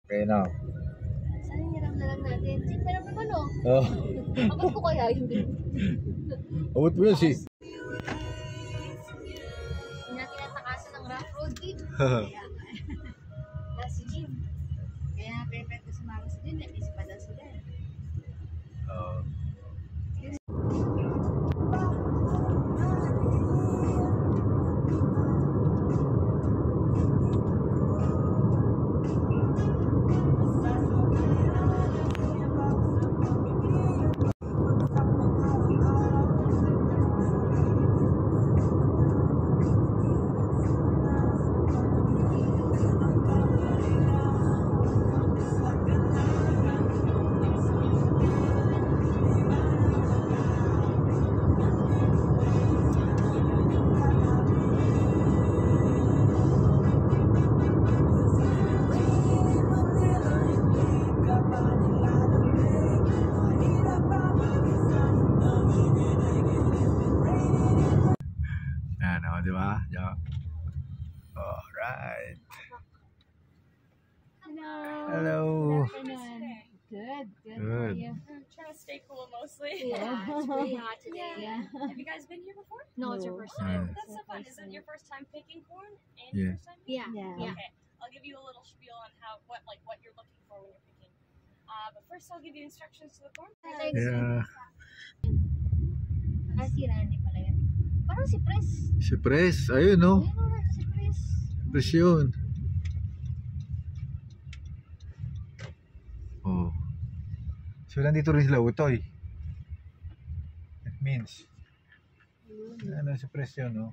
Okay na. Sana hiram na lang natin. Pero naman o. Oh. Abot ko kaya yun. Abot mo yun si. Hindi natin natakasan ng rough road dito. Kaya si Jim. Kaya perfect ko sumama si Jim. Nag-isip pa daw sila. Oo. Yan o, di ba? Alright. Hello. Hello. Good. Good. Yeah. I'm trying to stay cool mostly. Yeah, it's pretty hot today. Yeah. Have you guys been here before? No, it's your first Oh, time. that's so fun. Is it your first time picking corn? And Yeah. your first time? Yeah. Okay. I'll give you a little spiel on what you're looking for when you're picking. But first, I'll give you instructions to the corn. Yeah. Si Randy pala yun. Parang si Pres. Si Pres. Ayun o. Ayun, si Pres. Pres yun. Oh. So, nandito rin sila Utoy. It means. Ano si Pres yun, no?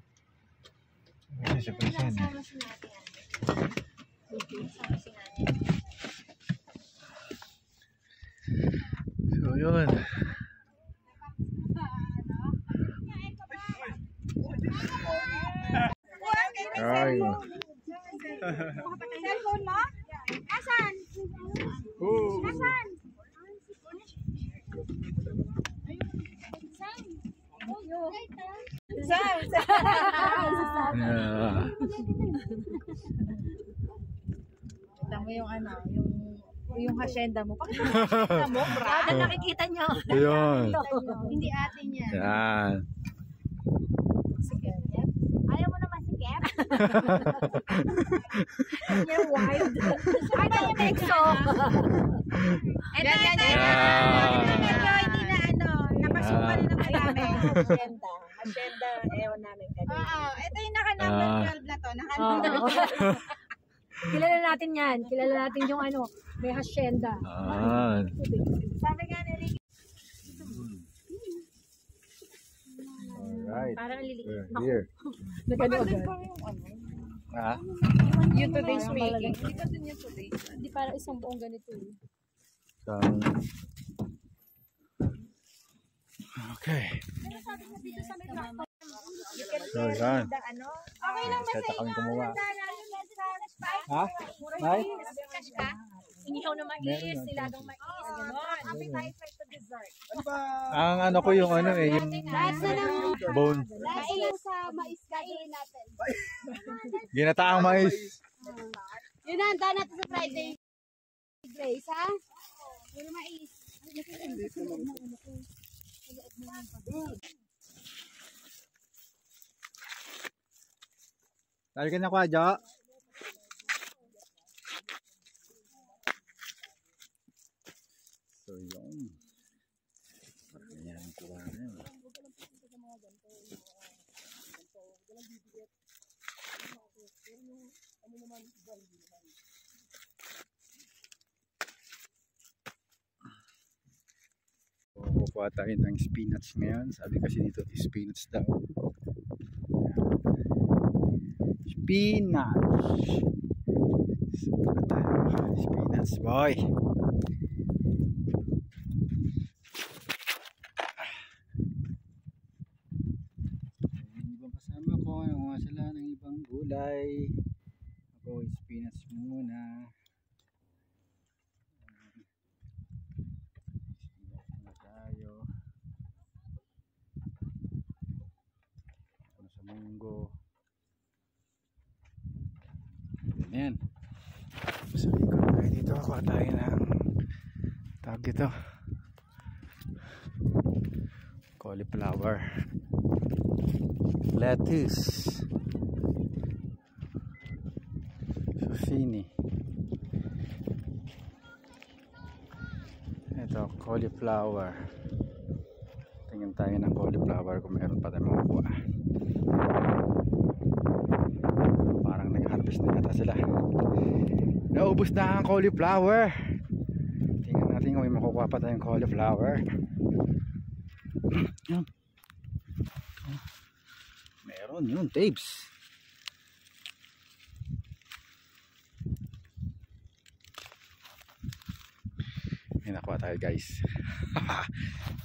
Kasi si Pres yun. Kasama si Nati. Kasama si Nati. So, yun. Ay. Cellphone mo? Asan? Asan? Yeah. Kita mo yung ano, yung hacienda mo. Pakita mo, brad. Nakikita nyo. Ayun. Hindi atin yan. Yan. Ayaw mo naman si Kep? Yung wild. Ano yung Nexo? Ito. Medyo hindi na ano, napasukan na naman namin. Hacienda, ewan namin kanina. Oo, ito yung naka-number 12 na to. Naka-number 12. Kilala natin yan. Kilala natin yung ano, may hacienda. Sabi nga ni Ricky. Alright. Parang liliit. Here. Nagano-agad. Ah? Yung today's making. Hindi ba dun yung today? Hindi parang isang buong ganito. Okay. So, yan. Okay lang ba sa Kami inyo? kumuha. Ha? Nay? Inihaw na mais, nilagang mais. Appetizer to dessert. Ang ano ko yung ano eh, yung bone. Mais sa mais gagawin natin. Ginataang mais. Yun na, handa natin sa Friday. Grace, ha? Puro mais. Lagi ka na kwa, Jo. So, yun. Parang yan ang kuha na yun. Kukuha tayo ng spinach ngayon. Sabi kasi dito spinach daw. Spinach. So, tayo. Spinach boy. Yung ibang kasama ko, nanguha sila ng ibang gulay. Ako, spinach muna. Spinach muna tayo. Ano sa munggo. Ayan. Sa likod tayo dito ako. ito. Cauliflower. Lettuce. Zucchini. Ito, cauliflower. Tingin tayo ng cauliflower kung meron pa tayong makukuha. Parang nag-harvest na yata sila. Naubos na ang cauliflower. Tingnan natin kung may makukuha pa tayong cauliflower. Meron yun, tapes. May nakuha tayo guys.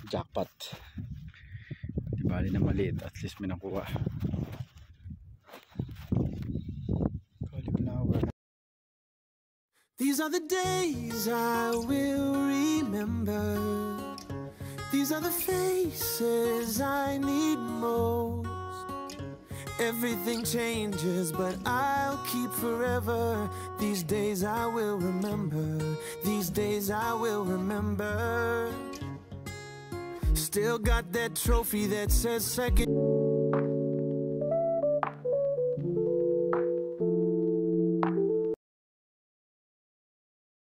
Jackpot. Di bali na maliit, at least may nakuha. Cauliflower. These are the days I will remember. These are the faces I need most. Everything changes, but I'll keep forever. These days I will remember. These days I will remember. Still got that trophy that says second.